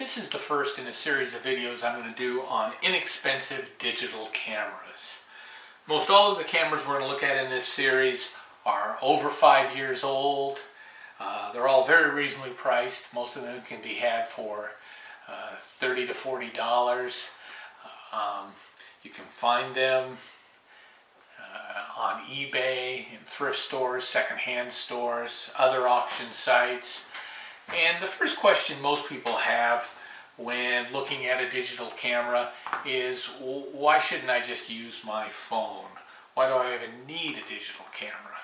This is the first in a series of videos I'm going to do on inexpensive digital cameras. Most all of the cameras we're going to look at in this series are over 5 years old. They're all very reasonably priced. Most of them can be had for $30 to $40. You can find them on eBay, in thrift stores, secondhand stores, other auction sites. And the first question most people have when looking at a digital camera is, why shouldn't I just use my phone? Why do I even need a digital camera?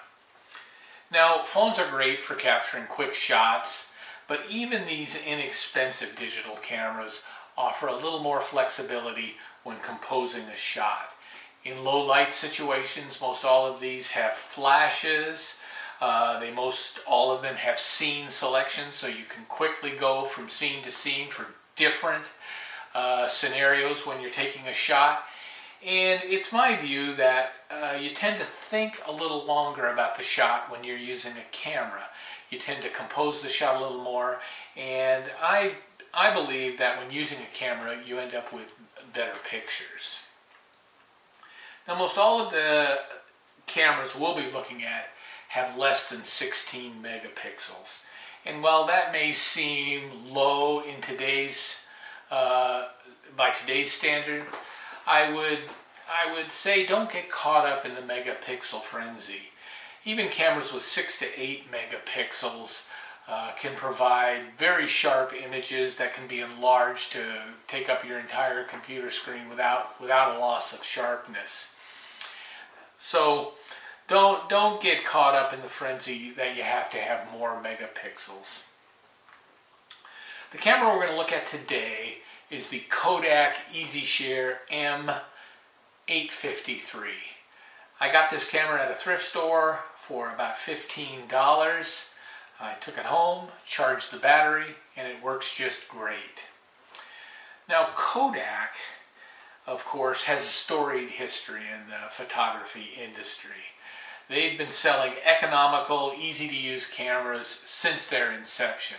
Now, phones are great for capturing quick shots, but even these inexpensive digital cameras offer a little more flexibility when composing a shot. In low light situations, most all of these have flashes. All of them have scene selection, so you can quickly go from scene to scene for different scenarios when you're taking a shot. And it's my view that you tend to think a little longer about the shot when you're using a camera. You tend to compose the shot a little more, and I believe that when using a camera, you end up with better pictures. Now, most all of the cameras we'll be looking at have less than 16 megapixels. And while that may seem low in by today's standard, I would say don't get caught up in the megapixel frenzy. Even cameras with 6 to 8 megapixels can provide very sharp images that can be enlarged to take up your entire computer screen without a loss of sharpness. So don't get caught up in the frenzy that you have to have more megapixels. The camera we're going to look at today is the Kodak EasyShare M853. I got this camera at a thrift store for about $15. I took it home, charged the battery, and it works just great. Now, Kodak, of course, has a storied history in the photography industry. They've been selling economical, easy-to-use cameras since their inception.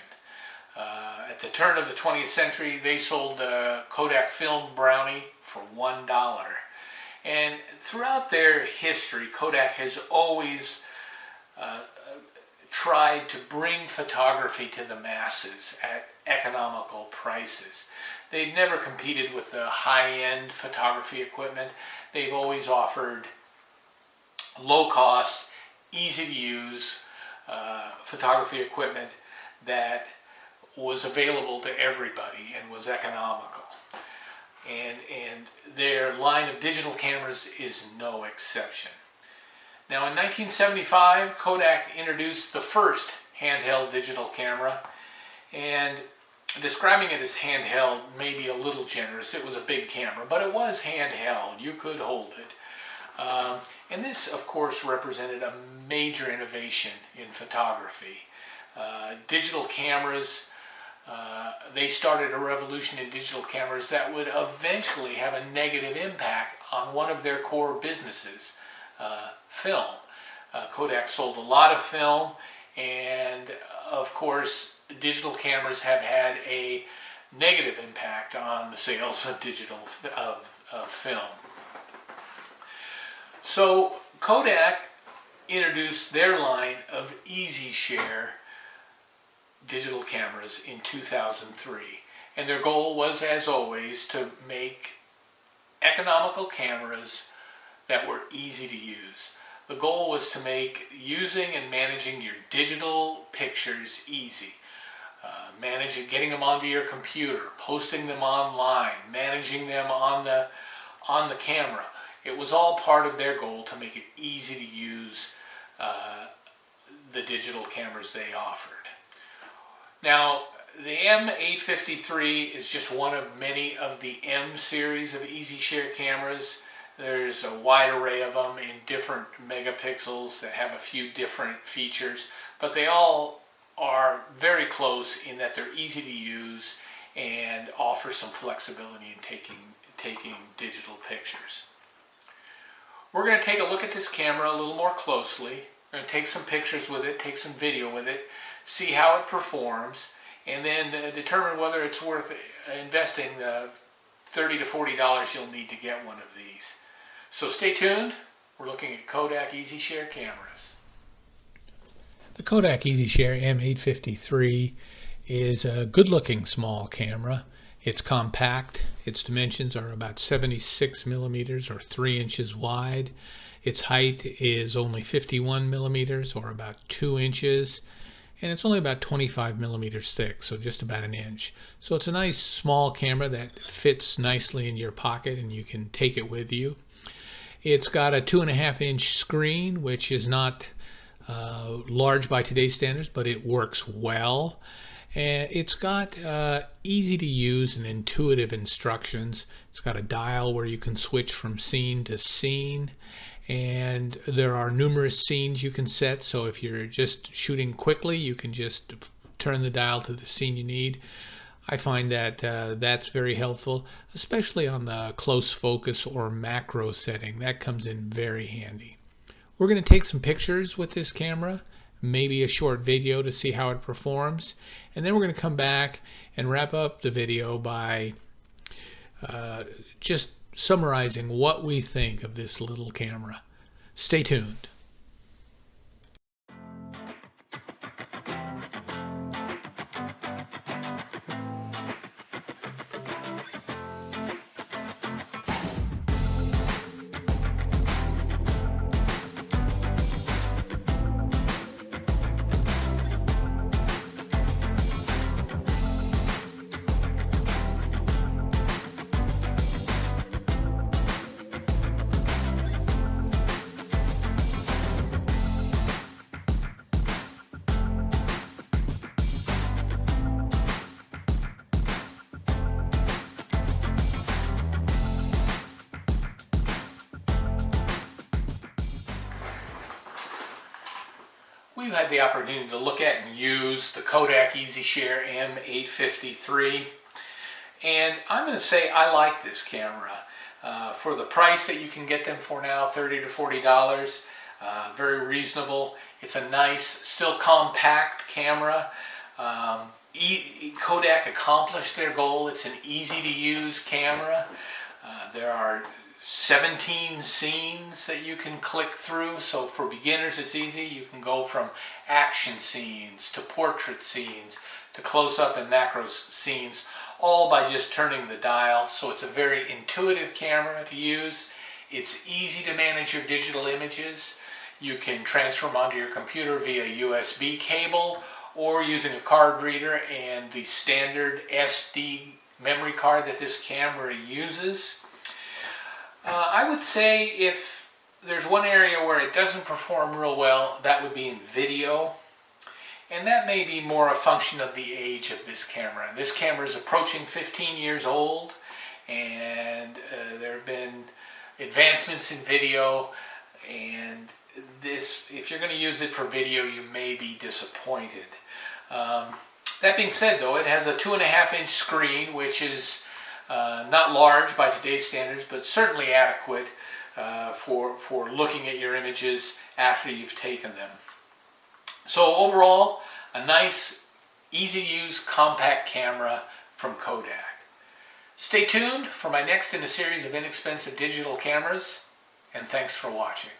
At the turn of the 20th century, they sold the Kodak Film Brownie for $1. And throughout their history, Kodak has always tried to bring photography to the masses at economical prices. They've never competed with the high-end photography equipment. They've always offered low-cost, easy-to-use photography equipment that was available to everybody and was economical. And their line of digital cameras is no exception. Now, in 1975, Kodak introduced the first handheld digital camera, and describing it as handheld may be a little generous. It was a big camera, but it was handheld. You could hold it. And this, of course, represented a major innovation in photography. Digital cameras, they started a revolution in digital cameras that would eventually have a negative impact on one of their core businesses, film. Kodak sold a lot of film, and of course, digital cameras have had a negative impact on the sales of film. So Kodak introduced their line of EasyShare digital cameras in 2003. And their goal was, as always, to make economical cameras that were easy to use. The goal was to make using and managing your digital pictures easy. Getting them onto your computer, posting them online, managing them on the camera. It was all part of their goal to make it easy to use the digital cameras they offered. Now, the M853 is just one of many of the M series of EasyShare cameras. There's a wide array of them in different megapixels that have a few different features, but they all are very close in that they're easy to use and offer some flexibility in taking digital pictures. We're going to take a look at this camera a little more closely. We're going to take some pictures with it, take some video with it, see how it performs, and then determine whether it's worth investing the $30 to $40 you'll need to get one of these. So stay tuned. We're looking at Kodak EasyShare cameras. The Kodak EasyShare M853 is a good-looking small camera. It's compact. Its dimensions are about 76 millimeters or 3 inches wide. Its height is only 51 millimeters or about 2 inches. And it's only about 25 millimeters thick, so just about an inch. So it's a nice small camera that fits nicely in your pocket and you can take it with you. It's got a 2.5-inch screen, which is not large by today's standards, but it works well. And it's got easy to use and intuitive instructions. It's got a dial where you can switch from scene to scene, and there are numerous scenes you can set. So if you're just shooting quickly, you can just turn the dial to the scene you need. I find that that's very helpful, especially on the close focus or macro setting. That comes in very handy. We're going to take some pictures with this camera, maybe a short video to see how it performs, and then we're going to come back and wrap up the video by just summarizing what we think of this little camera. Stay tuned. We've had the opportunity to look at and use the Kodak EasyShare M853, and I'm going to say I like this camera. For the price that you can get them for now, $30 to $40, very reasonable. It's a nice, still compact camera. Kodak accomplished their goal. It's an easy to use camera. There are 17 scenes that you can click through, so for beginners it's easy. You can go from action scenes to portrait scenes to close-up and macro scenes, all by just turning the dial. So it's a very intuitive camera to use. It's easy to manage your digital images. You can transfer them onto your computer via USB cable or using a card reader and the standard SD memory card that this camera uses. I would say if there's one area where it doesn't perform real well, that would be in video. And that may be more a function of the age of this camera. This camera is approaching 15 years old, and there have been advancements in video, and this, if you're going to use it for video, you may be disappointed. That being said, though, it has a 2.5-inch screen, which is not large by today's standards, but certainly adequate for looking at your images after you've taken them. So overall, a nice, easy-to-use, compact camera from Kodak. Stay tuned for my next in a series of inexpensive digital cameras, and thanks for watching.